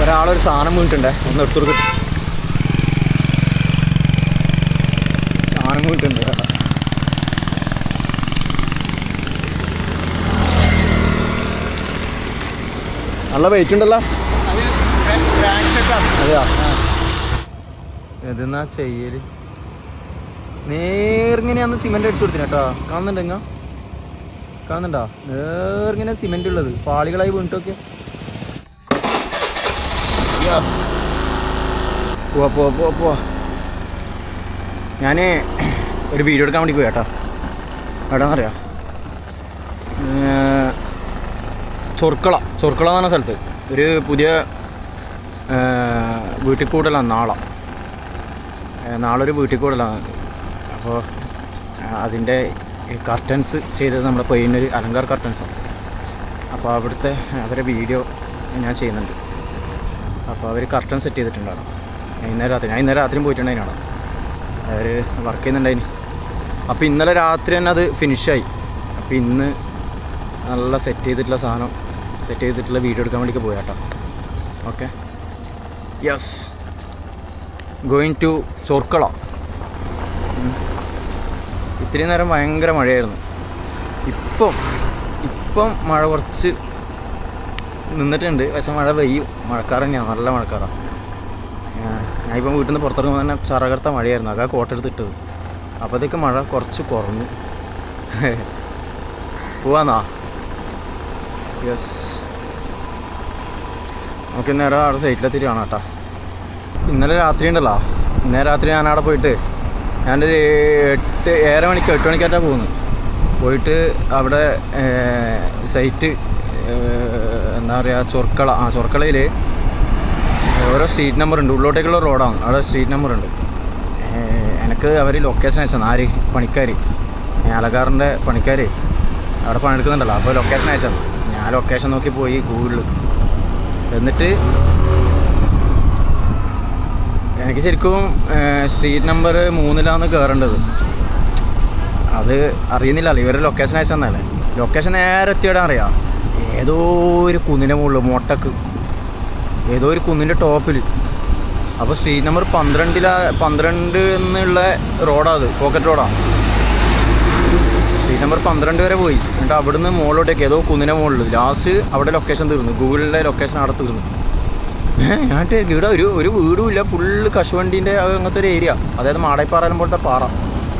ഒരാളൊരു സാധനം വീണിട്ടുണ്ടേ, ഒന്ന് എടുത്തു കൊടുക്കും. സാധനം വീണിട്ടുണ്ട്. നല്ല വെയിറ്റ് ഉണ്ടല്ലോ. അതെയാ, ഇതെന്നാ ചെയ്യല്? നേർങ്ങനെ അന്ന് സിമെന്റ് അടിച്ചു കൊടുത്തിന് കേട്ടോ. കാണുന്നുണ്ടെങ്ങ? കാണുന്നുണ്ടോ? നേർങ്ങനെ സിമെന്റ് ഉള്ളത് പാളികളായി വീണിട്ടൊക്കെ. പോവാ. ഞാൻ ഒരു വീഡിയോ എടുക്കാൻ വേണ്ടി പോയി കേട്ടോ. എവിടെയാണെന്നറിയാം, ചൊർക്കള എന്ന് പറഞ്ഞ സ്ഥലത്ത് ഒരു പുതിയ വീട്ടിൽ കൂടലാണ്. നാളൊരു വീട്ടിൽ കൂടലാണ്. അപ്പോൾ അതിൻ്റെ കർട്ടൻസ് ചെയ്തത് നമ്മുടെ പെയിനൊരു അലങ്കാർ കർട്ടൻസാണ്. അപ്പോൾ അവിടുത്തെ അവരെ വീഡിയോ ഞാൻ ചെയ്യുന്നുണ്ട്. അപ്പോൾ അവർ കർട്ടൻ സെറ്റ് ചെയ്തിട്ടുണ്ടാണ്. ഞാൻ ഇന്നലെ രാത്രിയും പോയിട്ടുണ്ടായിരുന്നു. അവർ വർക്ക് ചെയ്യുന്നുണ്ടായിന്. അപ്പോൾ ഇന്നലെ രാത്രി തന്നെ അത് ഫിനിഷായി. അപ്പോൾ ഇന്ന് നല്ല സെറ്റ് ചെയ്തിട്ടുള്ള വീഡിയോ എടുക്കാൻ വേണ്ടി പോയി കേട്ടോ. Okay, yes, going to Chorkala. ഇത്രയും നേരം ഭയങ്കര മഴയായിരുന്നു. ഇപ്പം മഴ കുറച്ച് നിന്നിട്ടുണ്ട്. പക്ഷെ മഴ പെയ്യും. മഴക്കാറ് തന്നെയാണ്, നല്ല മഴക്കാറാണ്. ഞാനിപ്പം വീട്ടിൽ നിന്ന് പുറത്തിറങ്ങുമ്പോൾ തന്നെ ചറകർത്ത മഴയായിരുന്നു. അതാ കോട്ടെടുത്തിട്ടത്. അപ്പോഴത്തേക്ക് മഴ കുറച്ച് കുറഞ്ഞു. പോവാന്നാ? യെസ്, നമുക്ക് നേരം അവിടെ സൈറ്റിലെത്തിയിട്ട് കാണാം കേട്ടോ. ഇന്നലെ രാത്രി ഉണ്ടല്ലോ, ഇന്നലെ രാത്രി ഞാൻ അവിടെ പോയിട്ട് ഞാനൊരു 8 മണിക്കായിട്ടാണ് പോകുന്നത്. പോയിട്ട് അവിടെ സൈറ്റ് എന്താ പറയുക, ചൊർക്കളയിൽ ഓരോ സ്ട്രീറ്റ് നമ്പർ ഉണ്ട്. ഉള്ളോട്ടേക്കുള്ള റോഡാണ്. അവിടെ സ്ട്രീറ്റ് നമ്പർ ഉണ്ട്. എനിക്ക് അവർ ലൊക്കേഷൻ അയച്ചാൽ ആര് പണിക്കാർ, ആലക്കാറിൻ്റെ പണിക്കാർ അവിടെ പണിയെടുക്കുന്നുണ്ടല്ലോ. അപ്പോൾ ലൊക്കേഷൻ അയച്ചാൽ ഞാൻ ലൊക്കേഷൻ നോക്കി പോയി ഗൂഗിളിൽ. എന്നിട്ട് എനിക്ക് ശരിക്കും സ്ട്രീറ്റ് നമ്പർ 3 കയറേണ്ടത്. അത് അറിയുന്നില്ലല്ലോ, ഇവരുടെ ലൊക്കേഷൻ അയച്ചു തന്നല്ലേ. ലൊക്കേഷൻ നേരെ എത്തിയിടാൻ അറിയാം. ഏതോ ഒരു കുന്നിൻ്റെ മുകളിൽ മൊട്ടക്ക്, ഏതോ ഒരു കുന്നിൻ്റെ ടോപ്പിൽ. അപ്പോൾ സ്ട്രീറ്റ് നമ്പർ 12 എന്നുള്ള റോഡാണ് അത്, പോക്കറ്റ് റോഡാണ്. സ്ട്രീറ്റ് നമ്പർ 12 വരെ പോയി. എന്നിട്ട് അവിടുന്ന് മുകളിലോട്ടേക്ക് ഏതോ കുന്നിൻ്റെ മുകളിൽ ലാസ്റ്റ് അവിടെ ലൊക്കേഷൻ തീർന്നു. ഗൂഗിളിലെ ലൊക്കേഷൻ അവിടെ തീർന്നു. ഞാനിട്ട് ഇവിടെ ഒരു വീടും ഇല്ല. ഫുള്ള് കശുവണ്ടീൻ്റെ അങ്ങനത്തെ ഒരു ഏരിയ. അതായത് മാടായിപ്പാറ പോലത്തെ പാറ,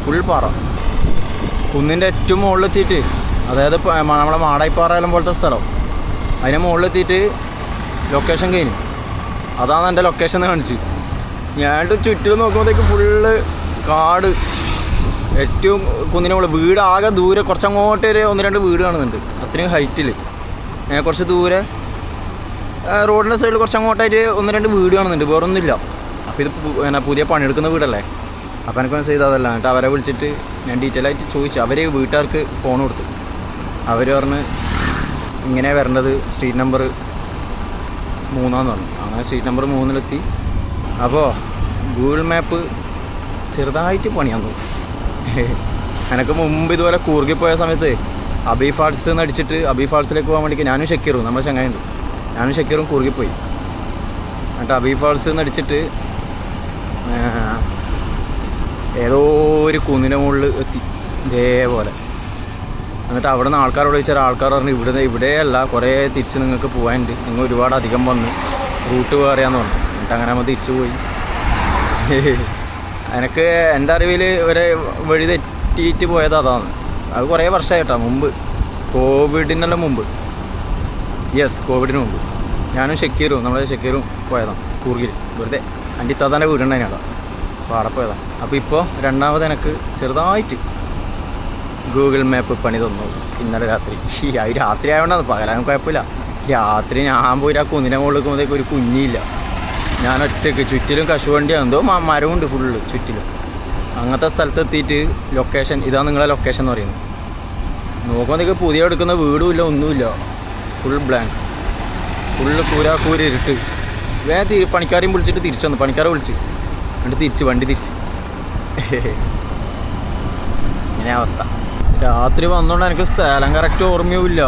ഫുൾ പാറ. കുന്നിൻ്റെ ഏറ്റവും മുകളിലെത്തിയിട്ട്, അതായത് നമ്മളെ മാടായിപ്പാറ പോലത്തെ സ്ഥലം, അതിൻ്റെ മുകളിലെത്തിയിട്ട് ലൊക്കേഷൻ കഴിഞ്ഞു. അതാണ് എൻ്റെ ലൊക്കേഷൻ കാണിച്ച്. ഞാനിട്ട് ചുറ്റിലും നോക്കുമ്പോഴത്തേക്ക് ഫുള്ള് കാട്. ഏറ്റവും കുന്നിൻ്റെ മുകളിൽ വീട് ആകെ ദൂരെ കുറച്ചങ്ങോട്ട് ഒരു 1-2 വീട് കാണുന്നുണ്ട്. അത്രയും ഹൈറ്റിൽ കുറച്ച് ദൂരെ റോഡിൻ്റെ സൈഡിൽ കുറച്ച് അങ്ങോട്ടായിട്ട് 1-2 വീട് കാണുന്നുണ്ട്. വേറൊന്നുമില്ല. അപ്പോൾ ഇത് പുതിയ പണിയെടുക്കുന്ന വീടല്ലേ. അപ്പോൾ എനിക്ക് മനസ്സിലായി അതല്ല. എന്നിട്ട് അവരെ വിളിച്ചിട്ട് ഞാൻ ഡീറ്റെയിൽ ആയിട്ട് ചോദിച്ചു. അവർ വീട്ടുകാർക്ക് ഫോൺ കൊടുത്തു. അവർ പറഞ്ഞ് ഇങ്ങനെ വരേണ്ടത് സ്ട്രീറ്റ് നമ്പർ 3 പറഞ്ഞു. അങ്ങനെ സ്ട്രീറ്റ് നമ്പർ 3 അപ്പോൾ ഗൂഗിൾ മാപ്പ് ചെറുതായിട്ട് പണിയാന്നു. എനിക്ക് മുമ്പ് ഇതുപോലെ കൂർഗി പോയ സമയത്ത് അബി ഫാൾസ് എന്ന് അടിച്ചിട്ട് അബി ഫാൾസിലേക്ക് പോകാൻ വേണ്ടിയിട്ട് ഞാനും ഷക്കീറും, നമ്മുടെ ചങ്ങായുണ്ട്, ഞാനും ഷക്കീറും കൂർഗി പോയി. എന്നിട്ട് അബി ഫാൾസ് എന്ന് അടിച്ചിട്ട് ഏതോ ഒരു കുന്നിൻ്റെ മുകളിൽ എത്തി ഇതേപോലെ. എന്നിട്ട് അവിടെ നിന്ന് ആൾക്കാരോട് ചോദിച്ചാൽ ആൾക്കാർ പറഞ്ഞു ഇവിടെയല്ല, കുറേ തിരിച്ച് നിങ്ങൾക്ക് പോകാനുണ്ട്, നിങ്ങൾ ഒരുപാട് അധികം വന്ന് റൂട്ട് വേറെയാന്ന് പറഞ്ഞു. എന്നിട്ട് അങ്ങനെ നമ്മൾ തിരിച്ചു പോയി. എനിക്ക് എൻ്റെ അറിവിൽ ഒരു വഴി തെറ്റിയിട്ട് പോയത് അതാണ്. അത് കുറേ വർഷമായിട്ടാ, മുമ്പ് കോവിഡിനെല്ലാം മുമ്പ്. യെസ്, കോവിഡിന് മുമ്പ് ഞാനും നമ്മുടെ ഷക്കീറും പോയതാണ് കൂർഗിൽ. വെറുതെ എൻ്റെ ഇത്താത്താൻ്റെ വീടുണ്ടായിനാണ്, അപ്പോൾ അവിടെ പോയതാണ്. അപ്പോൾ ഇപ്പോൾ രണ്ടാമത് എനിക്ക് ചെറുതായിട്ട് ഗൂഗിൾ മാപ്പ് പണി തന്നു ഇന്നലെ രാത്രി. അത് രാത്രി ആയതുകൊണ്ടാണ്, പകലാൻ കുഴപ്പമില്ല. രാത്രി ഞാൻ പോയിട്ട് ആ കുന്നിനെ മുകളിൽ നിൽക്കുമ്പോഴത്തേക്ക് ഒരു കുഞ്ഞില്ല. ഞാൻ ഒറ്റയ്ക്ക്, ചുറ്റിലും കശുവണ്ടി എന്തോ മരമുണ്ട് ഫുള്ള് ചുറ്റിലും. അങ്ങനത്തെ സ്ഥലത്തെത്തിയിട്ട് ലൊക്കേഷൻ ഇതാണ് നിങ്ങളെ ലൊക്കേഷൻ എന്ന് പറയുന്നത്. നോക്കുമ്പോഴത്തേക്ക് പുതിയ എടുക്കുന്ന വീടുമില്ല, ഒന്നുമില്ല, ഫുൾ ബ്ലാങ്ക്, ഫുള്ള് കൂരി ഇരുട്ട്. പണിക്കാരെയും വിളിച്ചിട്ട് തിരിച്ചു വന്നു. പണിക്കാരെ വിളിച്ച് എന്നിട്ട് വണ്ടി തിരിച്ച്. ഇങ്ങനെ അവസ്ഥ. രാത്രി വന്നുകൊണ്ട് എനിക്ക് സ്ഥലം കറക്റ്റ് ഓർമ്മയുമില്ല.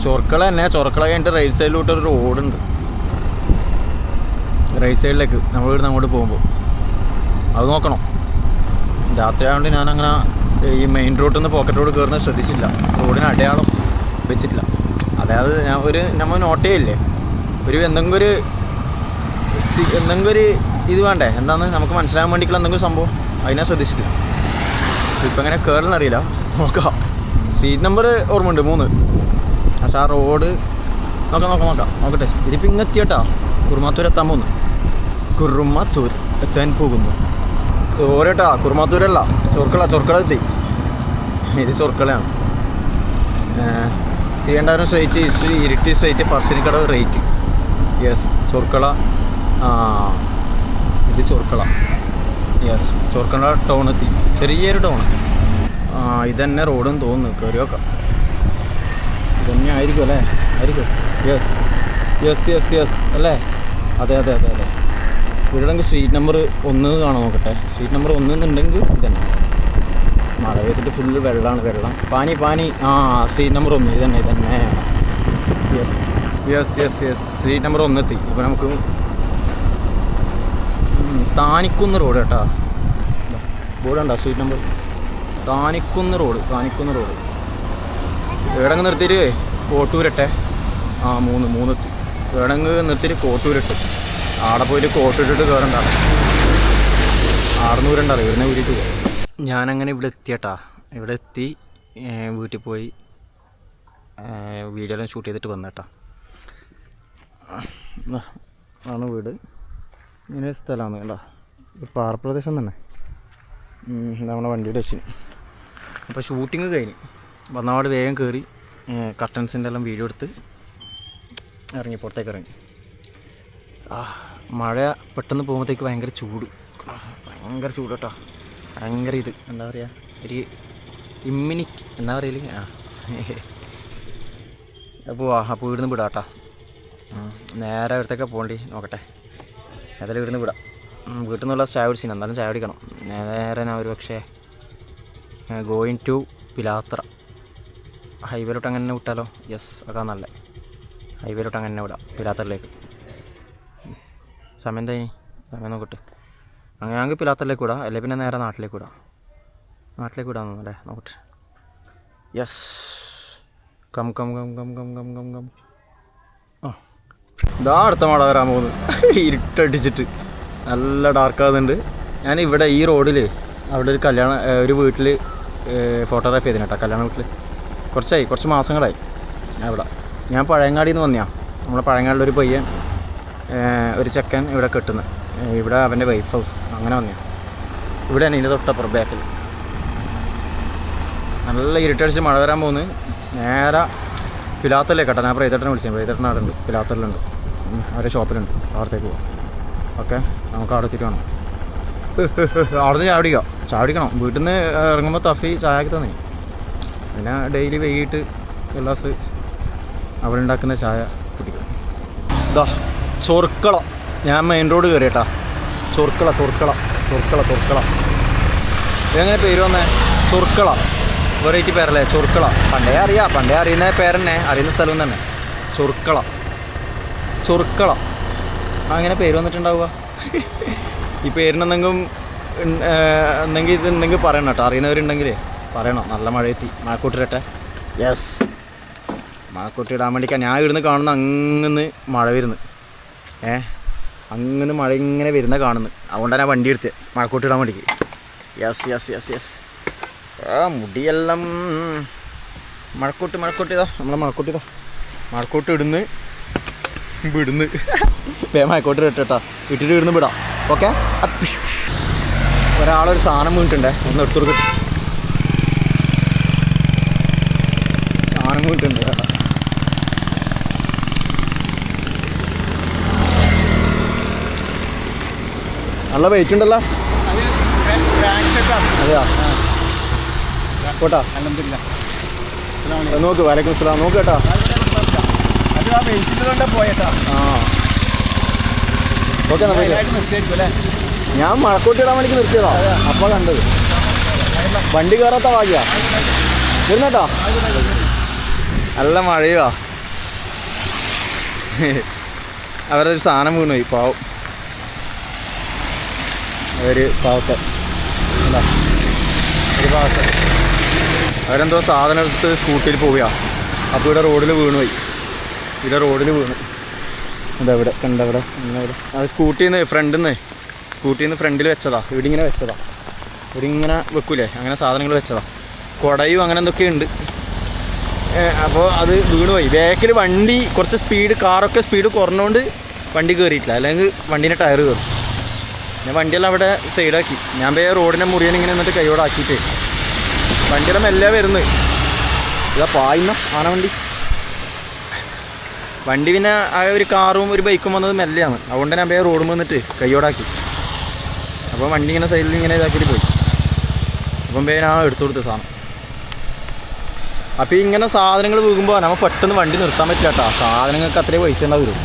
ചൊർക്കള കഴിഞ്ഞിട്ട് റൈറ്റ് സൈഡിലോട്ടൊരു റോഡുണ്ട്. റൈറ്റ് സൈഡിലേക്ക് നമ്മൾ ഇവിടുന്ന് അങ്ങോട്ട് പോകുമ്പോൾ അത് നോക്കണം. രാത്രി ആയതുകൊണ്ട് ഞാനങ്ങനെ ഈ മെയിൻ റോഡിൽ നിന്ന് പോക്കറ്റ് റോഡ് കയറുന്നത് ശ്രദ്ധിച്ചില്ല, റോഡിന് അടയാളം വെച്ചിട്ടില്ല. അതായത് നമ്മൾ നോട്ട് ചെയ്യില്ലേ, എന്തെങ്കിലും ഒരു ഇത് വേണ്ടേ, എന്താണെന്ന് നമുക്ക് മനസ്സിലാകാൻ വേണ്ടിയിട്ടുള്ള എന്തെങ്കിലും സംഭവം, അതിനെ ശ്രദ്ധിച്ചിട്ടില്ല. ഇപ്പം എങ്ങനെ കയറുന്നറിയില്ല, നോക്കാം. സ്ട്രീറ്റ് നമ്പർ ഓർമ്മയുണ്ട് 3, പക്ഷെ ആ റോഡ് നോക്കട്ടെ. ഇതിപ്പോൾ ഇങ്ങ് എത്തിയട്ടാ, കുറുമാത്തൂർ എത്താൻ പോകുന്നു. കുറുമാത്തൂർ എത്താൻ പോകുന്നു. സോറി കേട്ടാ, കുറുമാത്തൂരല്ല, ചൊർക്കള എത്തി. ഇത് ചൊർക്കളയാണ്. ചെയ്യേണ്ടായിരുന്നു straight Iritty straight Parassinikadavu rate. Yes, Chorkala. ഇത് ചൊർക്കള. യെസ്, ചൊർക്കള ടൗൺ എത്തി. ചെറിയൊരു ടൗൺ. ഇതന്നെ റോഡെന്ന് തോന്നുന്നു. കയറി നോക്കാം. ഇതന്നെ ആയിരിക്കും അല്ലേ? ആയിരിക്കും. യെസ് അല്ലേ? അതെ. ഇവിടെങ്കിൽ സ്ട്രീറ്റ് നമ്പർ 1 കാണാൻ നോക്കട്ടെ. സ്ട്രീറ്റ് നമ്പർ 1 എന്നുണ്ടെങ്കിൽ ഇതന്നെ. മഴ പെയ്തിട്ട് ഫുള്ള് വെള്ളം. പാനി. സ്ട്രീറ്റ് നമ്പർ 1 ഇതന്നെ. യെസ്. സ്ട്രീറ്റ് നമ്പർ 1 എത്തി. ഇപ്പോൾ നമുക്ക് താനിക്കുന്ന് റോഡ് കേട്ടോ. ബോർഡ് ഉണ്ടോ? Street number Thanikkunnu road. എവിടെങ്ങ് നിർത്തിയിട്ട് കോട്ടൂരട്ടെ. 3 എത്തി. എവിടെങ്ങ് നിർത്തിയിട്ട് കോട്ടൂരിട്ട് ആടെ പോയിട്ട് കോട്ടിട്ടിട്ട് കയറണ്ട. 600 ഉണ്ടല്ലോ, ഇവിടുന്ന് ഊരിയിട്ട് പോകും. ഞാനങ്ങനെ ഇവിടെ എത്തിയട്ടാ. ഇവിടെ എത്തി വീട്ടിൽ പോയി വീഡിയോ എല്ലാം ഷൂട്ട് ചെയ്തിട്ട് വന്നേട്ടാ. ആണ് വീട്. ഇങ്ങനെ സ്ഥലമാണ് കേട്ടോ. പാറപ്രദേശം തന്നെ. നമ്മുടെ വണ്ടിയുടെ വെച്ചിന്. അപ്പോൾ ഷൂട്ടിങ് കഴിഞ്ഞ് വന്നപാട് വേഗം കയറി കർട്ടൻസിൻ്റെ എല്ലാം വീഡിയോ എടുത്ത് ഇറങ്ങി, പുറത്തേക്ക് ഇറങ്ങി. മഴ പെട്ടെന്ന് പോകുമ്പോഴത്തേക്ക് ഭയങ്കര ചൂട് കേട്ടോ. ഭയങ്കര ഇത് എന്താ പറയുക, ഒരു ഇമ്മ്യൂണിറ്റി എന്താ പറയല്. അപ്പോൾ ഇവിടുന്ന് വിടാം. നേരെ അടുത്തൊക്കെ പോകേണ്ടി നോക്കട്ടെ. ഏതായാലും ഇവിടുന്ന് വിടാം. വീട്ടിൽ നിന്നുള്ള ചായ കുടിച്ചിന്, എന്തായാലും ചായ കുടിക്കണം. നേരെ ഞാൻ ഒരു പക്ഷേ ഗോയിങ് ടു പിലാത്ര ഹൈവേയിലോട്ട് അങ്ങനെ വിട്ടാലോ? യെസ്, അതൊക്കെ നല്ല ഹൈവേയിലോട്ട് അങ്ങനെ വിടാം, പിലാത്തറിലേക്ക്. സമയം നോക്കട്ടെ. അങ്ങനെ ഞങ്ങൾക്ക് പിലാത്തറിലേക്ക് വിടാം, അല്ലെങ്കിൽ പിന്നെ നേരെ നാട്ടിലേക്ക് വിടാമെന്ന് അല്ലേ? നോക്കട്ടെ. Yes, come. ഇതാ അടുത്ത മഴ വരാൻ പോകുന്നു. ഇരുട്ടടിച്ചിട്ട് നല്ല ഡാർക്കാകുന്നുണ്ട്. ഞാനിവിടെ ഈ റോഡിൽ അവിടെ ഒരു വീട്ടിൽ ഫോട്ടോഗ്രാഫി ചെയ്തിന് കേട്ടോ. കല്യാണ വീട്ടിൽ കുറച്ച് മാസങ്ങളായി ഞാൻ പഴയങ്ങാടിയിൽ നിന്ന് വന്നതാണ്. നമ്മുടെ പഴയങ്ങാടിലൊരു പയ്യൻ, ഒരു ചെക്കൻ ഇവിടെ കെട്ടുന്നത്. ഇവിടെ അവൻ്റെ വൈഫ് ഹൗസ്, അങ്ങനെ വന്നതാണ്. ഇവിടെ തന്നെ ഇതിൻ്റെ തൊട്ടപ്പുറം ബാക്കിൽ നല്ല ഇരുട്ടടിച്ച് മഴ വരാൻ പോകുന്നു. നേരെ പിലാത്തറിലേക്ക് കേട്ടോ. ഞാൻ പ്രൈതേട്ടനെ വിളിച്ചത്. പ്രൈതേട്ടൻ അവിടെ ഉണ്ട്, പിലാത്തറിലുണ്ട്, അവരുടെ ഷോപ്പിലുണ്ട്. അവിടത്തേക്ക് പോവാം. ഓക്കെ, നമുക്ക് അവിടെ എത്തിയിട്ട് വേണം. അവിടെ നിന്ന് ചായ കുടിക്കണം. വീട്ടിൽ നിന്ന് ഇറങ്ങുമ്പോൾ തഫി ചായ ആക്കി തന്നെ. പിന്നെ ഡെയിലി വൈകിട്ട് ഗ്ലാസ് അവരുണ്ടാക്കുന്ന ചായ കുടിക്കും. ഇതാ ചൊർക്കള. ഞാൻ മെയിൻ റോഡ് കയറി കേട്ടാ. ചൊർക്കള. ഇതെങ്ങനെ പേര് വന്നേ? ചൊർക്കള. വെറൈറ്റി പേരല്ലേ ചൊർക്കള. പണ്ടേ അറിയുന്ന പേര് തന്നെ, അറിയുന്ന സ്ഥലം തന്നെ. ചൊർക്കള അങ്ങനെ പേര് വന്നിട്ടുണ്ടാവുക. ഈ പേരിനെന്തെങ്കിലും ഇതുണ്ടെങ്കിൽ പറയണം കേട്ടോ. അറിയുന്നവരുണ്ടെങ്കിൽ പറയണം. നല്ല മഴയെത്തി, മഴക്കൂട്ടിരട്ടെ. യെസ്, മഴക്കൂട്ടി ഇടാൻ വേണ്ടിക്കാൻ ഞാൻ ഇവിടുന്ന് കാണുന്ന അങ്ങനെ മഴ വരുന്നു. അങ്ങനെ മഴ ഇങ്ങനെ വരുന്ന കാണുന്നു. അതുകൊണ്ടാണ് ഞാൻ വണ്ടി എടുത്ത് മഴക്കൂട്ടി ഇടാൻ വേണ്ടിക്ക്. യെസ്. മുടിയെല്ലാം മഴക്കൂട്ടി ഇതാ. നമ്മളെ മഴക്കൂട്ടി ഇടുന്ന് മഴക്കൂട്ടി ഇട്ടാ. ഇട്ടിട്ട് ഇടുന്ന് വിടാം. ഓക്കെ. ഒരാളൊരു സാധനം വീണിട്ടുണ്ടേ, ഒന്ന് എടുത്തു കൊടുക്കും. സാധനം വീണിട്ടുണ്ട്. നല്ല വെയിറ്റ് ഉണ്ടല്ലോ. അതെയാ, പോട്ടാ. നോക്ക്. വലൈക്കും സ്ലാം. നോക്ക് കേട്ടോ. ഓക്കെ, ഞാൻ മഴക്കോട്ടിടാൻ വേണ്ടിക്ക് നിർത്തിയതാ. അപ്പോൾ കണ്ടത് വണ്ടി കയറാത്ത ഭാഗ്യ വരുന്നേട്ടാ. നല്ല മഴയുവാ. അവരൊരു സാധനം വീണുപോയി പാവം. ഒരു ഭാഗത്ത് അല്ല ഒരു ഭാഗത്ത് അവരെന്തോ സാധനം എടുത്ത് സ്കൂട്ടിയിൽ പോവുക. അപ്പോൾ ഇവിടെ റോഡിൽ വീണുപോയി. ഇവിടെ റോഡിൽ വീണു. ഇതവിടെ കണ്ടവിടെ ഇവിടെ അത് സ്കൂട്ടിയിൽ നിന്ന് ഫ്രണ്ടിൽ വെച്ചതാ. ഇവിടെ ഇങ്ങനെ വെച്ചതാ. ഇവിടെ ഇങ്ങനെ വെക്കൂലേ, അങ്ങനെ സാധനങ്ങൾ വെച്ചതാ. കുടയും അങ്ങനെ എന്തൊക്കെയുണ്ട്. അപ്പോൾ അത് വീണുപോയി. ബാക്കിൽ വണ്ടി കുറച്ച് സ്പീഡ്, കാറൊക്കെ സ്പീഡ് കുറഞ്ഞുകൊണ്ട് വണ്ടി കയറിയിട്ടില്ല, അല്ലെങ്കിൽ വണ്ടീൻ്റെ ടയർ കയറും. ഞാൻ വണ്ടിയെല്ലാം അവിടെ സൈഡാക്കി. ഞാൻ റോഡിൻ്റെ മുറിയൻ ഇങ്ങനെ എന്നിട്ട് കൈയോടാക്കിയിട്ട് വണ്ടിയെല്ലാം മെല്ലെ വരുന്നത്. ഇതാ പായുന്ന ആന വണ്ടി പിന്നെ ആ ഒരു കാറും ഒരു ബൈക്കും വന്നത് മെല്ലെയാണ്. അതുകൊണ്ട് ഞാൻ റോഡ് വന്നിട്ട് കൈയോടാക്കി. അപ്പോൾ വണ്ടി ഇങ്ങനെ സൈഡിൽ ഇങ്ങനെ ഇതാക്കിയിട്ട് പോയി. അപ്പം ഞാൻ എടുത്തു കൊടുത്ത സാധനം. അപ്പോൾ ഇങ്ങനെ സാധനങ്ങൾ വീകുമ്പോൾ നമ്മൾ പെട്ടെന്ന് വണ്ടി നിർത്താൻ പറ്റില്ല കേട്ടോ. സാധനങ്ങൾക്ക് അത്രയും പൈസ ഉണ്ടാവും.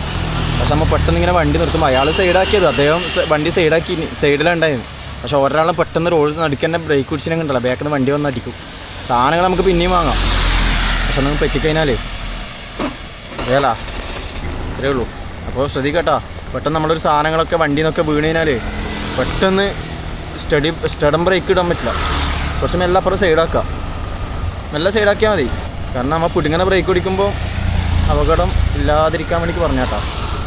പക്ഷെ നമ്മൾ പെട്ടെന്ന് ഇങ്ങനെ വണ്ടി നിർത്തുമ്പോൾ അയാൾ സൈഡാക്കിയത്, അദ്ദേഹം വണ്ടി സൈഡാക്കി സൈഡിലുണ്ടായിരുന്നു. പക്ഷെ ഒരാളെ പെട്ടെന്ന് റോഡ് നടുക്കന്നെ ബ്രേക്ക് പിടിച്ചിട്ടുണ്ടെങ്കിൽ ഉണ്ടല്ലോ, ബാക്കിൽ നിന്ന് വണ്ടി വന്ന് അടിക്കും. സാധനങ്ങൾ നമുക്ക് പിന്നെയും വാങ്ങാം, പക്ഷെ നമുക്ക് പറ്റിക്കഴിഞ്ഞാൽ അതേലാ അത്രയേ ഉള്ളൂ. അപ്പോൾ ശ്രദ്ധിക്കട്ടാ, പെട്ടെന്ന് നമ്മളൊരു സാധനങ്ങളൊക്കെ വണ്ടിയിൽ നിന്നൊക്കെ വീണ് കഴിഞ്ഞാൽ പെട്ടെന്ന് സ്റ്റഡം ബ്രേക്ക് ഇടാൻ പറ്റില്ല. കുറച്ച് മെല്ലെ അപ്പുറം സൈഡാക്കുക, മെല്ലെ സൈഡാക്കിയാൽ മതി. കാരണം നമ്മൾ പിടിങ്ങനെ ബ്രേക്ക് പിടിക്കുമ്പോൾ അപകടം ഇല്ലാതിരിക്കാൻ വേണ്ടി പറഞ്ഞാട്ടാ.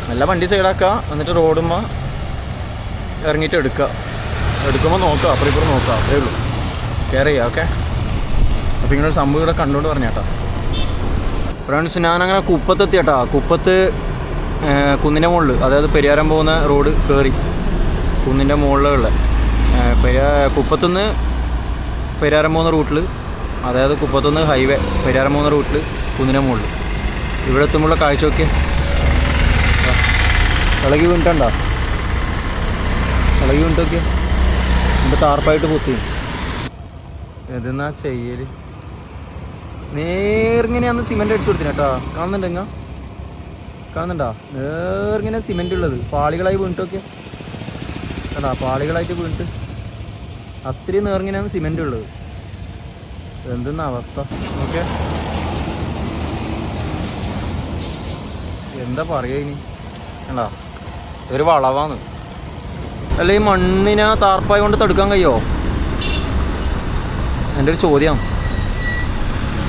മെല്ലെ വണ്ടി സൈഡാക്കുക, എന്നിട്ട് റോഡുമ്പോൾ ഇറങ്ങിയിട്ട് എടുക്കുമ്പോൾ നോക്കുക, അപ്പുറം ഇപ്പുറം നോക്കുക, അത്രയേ ഉള്ളൂ. കെയർ ചെയ്യുക. ഓക്കെ. അപ്പോൾ ഇങ്ങനൊരു സംഭവം ഇവിടെ കണ്ടുകൊണ്ട് പറഞ്ഞാട്ടാ. ഫ്രണ്ട്സ്, ഞാനങ്ങനെ കുപ്പത്തെത്തി കേട്ടോ. കുപ്പത്ത് കുന്നിൻ്റെ മുകളിൽ, അതായത് പെരിയാരം പോകുന്ന റോഡ് കയറി കുന്നിൻ്റെ മുകളിലുള്ള കുപ്പത്തുനിന്ന് പെരിയാരം പോകുന്ന റൂട്ടിൽ, അതായത് കുപ്പത്തുനിന്ന് ഹൈവേ പെരിയാരം പോകുന്ന റൂട്ടിൽ കുന്നിൻ്റെ മുകളിൽ ഇവിടെ എത്തുമ്പോഴുള്ള കാഴ്ച നോക്കിയേ. ഇളകി വീണിട്ടുണ്ടോ? ഇളകി വീണിട്ട് നോക്കിയേ. എൻ്റെ താർപ്പായിട്ട് പൊത്തി. എന്തെന്നാ ചെയ്യൽ? നേർങ്ങനെയാന്ന് സിമെൻ്റ് അടിച്ചു കൊടുത്തിന് കേട്ടോ. കാണുന്നുണ്ടോ? നേർങ്ങനെ സിമെൻ്റ് ഉള്ളത് പാളികളായി വീണിട്ട് നോക്കിയാൽ കേട്ടോ. പാളികളായിട്ട് വീണിട്ട് അത്രയും നേർങ്ങനെയാണ് സിമെൻ്റ് ഉള്ളത്. എന്തെന്ന അവസ്ഥ ഓക്കെ. എന്താ പറയുക ഇനി? കണ്ടാ, ഒരു വളവാണ്. അല്ല, ഈ മണ്ണിനെ താർപ്പായി കൊണ്ട് തടുക്കാൻ കഴിയുമോ? എൻ്റെ ഒരു ചോദ്യം.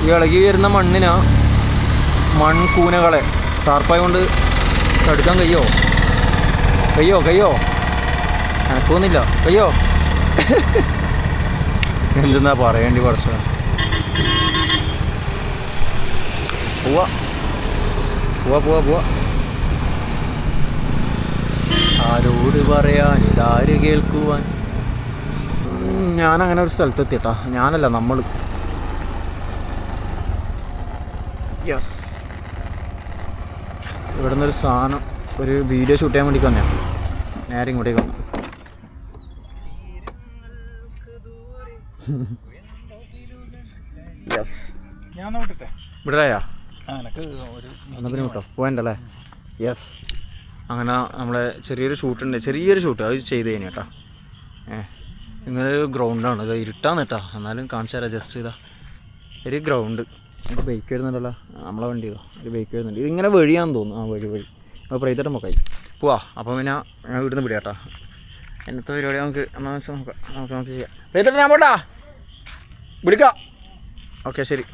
ഈ ഇളകി വരുന്ന മൺകൂനകളെ താർപ്പായി കൊണ്ട് തടുക്കാൻ കഴിയുമോ? എനക്കൊന്നുമില്ല. കഴിയോ? എന്തെന്നാ പറയേണ്ടി പഠിച്ചത്. പോവാ. ആരോട് പറയാൻ, ഇതാര് കേൾക്കുവാൻ. ഞാനങ്ങനെ ഒരു സ്ഥലത്തെത്തിട്ടാ. ഞാനല്ല, നമ്മൾ. യെസ്, ഇവിടെ നിന്നൊരു സാധനം, ഒരു വീഡിയോ ഷൂട്ട് ചെയ്യാൻ വേണ്ടി വന്നതാണ്. നേരെ ഇങ്ങോട്ടേക്ക് വന്നു. യെസ്, വിടരായാ പിന്നെ വിട്ടോ പോയണ്ടല്ലേ. യെസ്, അങ്ങനെ നമ്മളെ ചെറിയൊരു ഷൂട്ട് അത് ചെയ്ത് കഴിഞ്ഞു കേട്ടോ. ഇങ്ങനെ ഒരു ഗ്രൗണ്ടാണ്. ഇത് ഇരുട്ടാന്ന് കേട്ടോ, എന്നാലും കാണിച്ചു തരാം. ജസ്റ്റ് ഇതാ ഒരു ഗ്രൗണ്ട്. ഒരു ബൈക്ക് വരുന്നുണ്ടല്ലോ, നമ്മളെ വണ്ടി ഇതാ ഒരു ബൈക്ക് വരുന്നുണ്ട്. ഇതിങ്ങനെ വഴിയാന്ന് തോന്നുന്നു. വഴി അപ്പോൾ പ്രൈതട്ടം പോക്കായി പോവാ. അപ്പോൾ പിന്നെ ഞാൻ ഇവിടുന്ന് വിടാം കേട്ടോ. എന്നത്തെ പരിപാടി നമുക്ക് എന്താണെന്ന് വെച്ചാൽ നമുക്ക് ചെയ്യാം. പ്രൈതട്ടം ഞാൻ പോട്ടാ, വിളിക്കാം. ഓക്കെ, ശരി.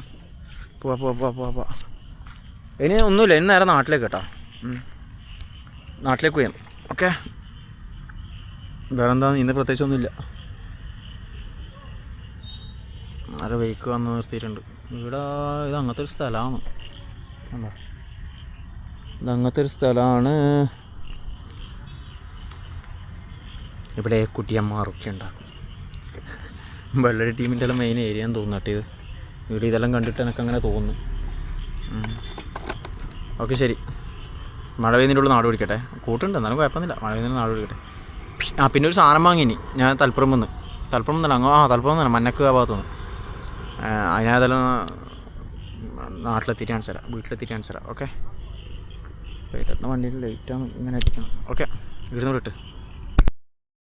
പോവാ. ഇനി ഒന്നുമില്ല, ഇന്ന് നേരെ നാട്ടിലേക്ക് കേട്ടോ. നാട്ടിലേക്ക് പോയാൽ ഓക്കെ. വേറെ എന്താ, ഇന്ന് പ്രത്യേകിച്ച് ഒന്നുമില്ല. ആരെ ബൈക്ക് വന്ന് നിർത്തിയിട്ടുണ്ട്. ഇവിടെ ഇത് അങ്ങനത്തെ ഒരു സ്ഥലമാണ്. ഇതങ്ങനത്തെ ഒരു സ്ഥലമാണ്. ഇവിടെ കുട്ടിയന്മാരൊക്കെ ഉണ്ടാക്കും. വെള്ളരി ടീമിൻ്റെ എല്ലാം മെയിൻ ഏരിയ എന്ന് തോന്നുന്നു. ഇത് ഇവിടെ ഇതെല്ലാം കണ്ടിട്ട് എനിക്കങ്ങനെ തോന്നുന്നു. ഓക്കെ, ശരി. മഴ പെയ്യുന്നതിൻ്റെ ഉള്ളിൽ നാട് പിടിക്കട്ടെ. കൂട്ടുണ്ട്, എന്നാലും കുഴപ്പമൊന്നുമില്ല. മഴ പെയ്യുന്നതിന് നാട് പിടിക്കട്ടെ. പിന്നെ ഒരു സാധനം വാങ്ങിനി ഞാൻ തലപ്പുറം തന്നെ തലപ്പുറം തന്നെ മന്നക്ക് ആ ഭാഗത്തുനിന്ന്. അതിനകത്തെല്ലാം നാട്ടിലെത്തിയിട്ട് കാണിച്ചു തരാം, വീട്ടിലെത്തിയിട്ട് കാണിച്ചു തരാം. ഓക്കെ, വണ്ടിയിൽ ലൈറ്റാണ് ഇങ്ങനെ അടിക്കണം. ഓക്കെ, ഇവിടുന്ന് വിട്ട്